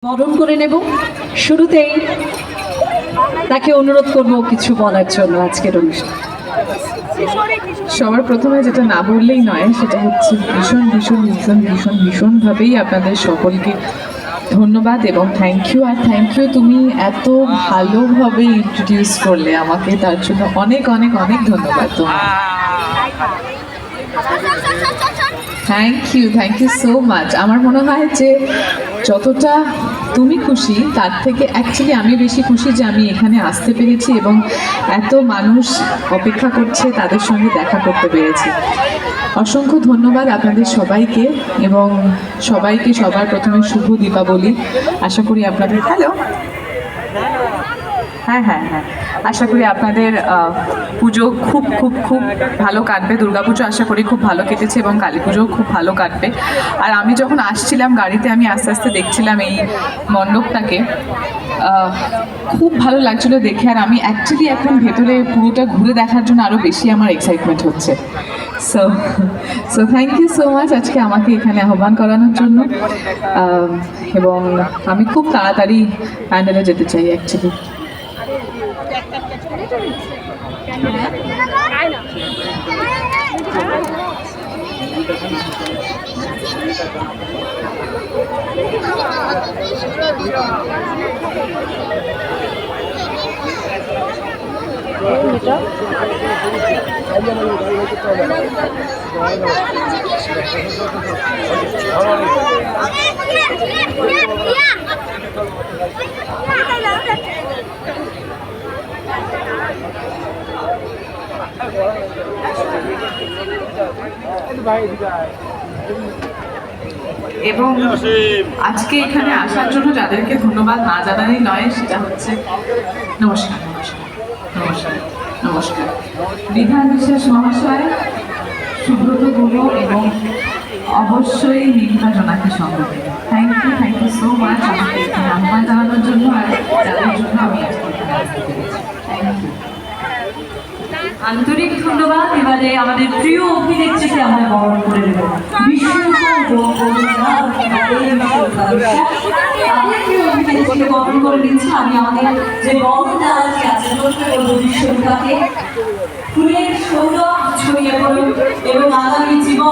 বরণ করে নেব। শুরুতেই তাকে অনুরোধ করব কিছু বলার জন্য আজকের অনুষ্ঠান। সবার প্রথমে যেটা না বললেই নয় সেটা হচ্ছে ভীষণভাবেই আপনাদের সকলকে ধন্যবাদ এবং থ্যাংক ইউ। আর থ্যাংক ইউ, তুমি এত ভালোভাবে ইন্ট্রোডিউস করলে আমাকে, তার জন্য অনেক অনেক অনেক ধন্যবাদ তোমার। Thank you so much. আমার মনে হয় যে যতটা তুমি খুশি তার থেকে অ্যাকচুয়ালি আমি বেশি খুশি যে আমি এখানে আসতে পেরেছি এবং এত মানুষ অপেক্ষা করছে, তাদের সঙ্গে দেখা করতে পেরেছি। অসংখ্য ধন্যবাদ আপনাদের সবাইকে এবং সবাইকে সবার প্রথমে শুভ দীপাবলি। আশা করি আপনাদের হ্যাঁ, আশা করি আপনাদের পুজো খুব খুব খুব ভালো কাটবে। দুর্গাপুজো আশা করি খুব ভালো কেটেছে এবং কালী পুজোও খুব ভালো কাটবে। আর আমি যখন আসছিলাম গাড়িতে, আমি আস্তে আস্তে দেখছিলাম এই মণ্ডপটাকে, খুব ভালো লাগছিল দেখে। আর আমি অ্যাকচুয়ালি এখন ভেতরে পুরোটা ঘুরে দেখার জন্য আরও বেশি আমার এক্সাইটমেন্ট হচ্ছে। So thank you so much আজকে আমাকে এখানে আহ্বান করানোর জন্য। এবং আমি খুব তাড়াতাড়ি প্যান্ডেলে যেতে চাই অ্যাকচুয়ালি। এবং আজকে এখানে আসার জন্য যাদেরকে ধন্যবাদ না জানালেই নয়, সেটা হচ্ছে নমস্কার বিধান বিশ্বাস মহাশয়, সুব্রত গুহ এবং অবশ্যই নিকিতা জোনাকি সঙ্গে। থ্যাংক ইউ সো মাচ আমাকে এখানে আহ্বান জানানোর জন্য আর যাদের জন্য আমি আজকে এখানে আসতে পেরেছি। Thank you. আন্তরিক ধন্যবাদ। এবারে আমাদের প্রিয় অভিনেত্রীকে আমরা বরণ করে নেব। অভিনেত্রীকে বরণ করে নিচ্ছি আমি। আমাদের যে বরণটা আজকে আছে বিশ্বরূপাকে ফুলের সৌরভ ছড়িয়ে পড়ুক এবং আগামী জীবন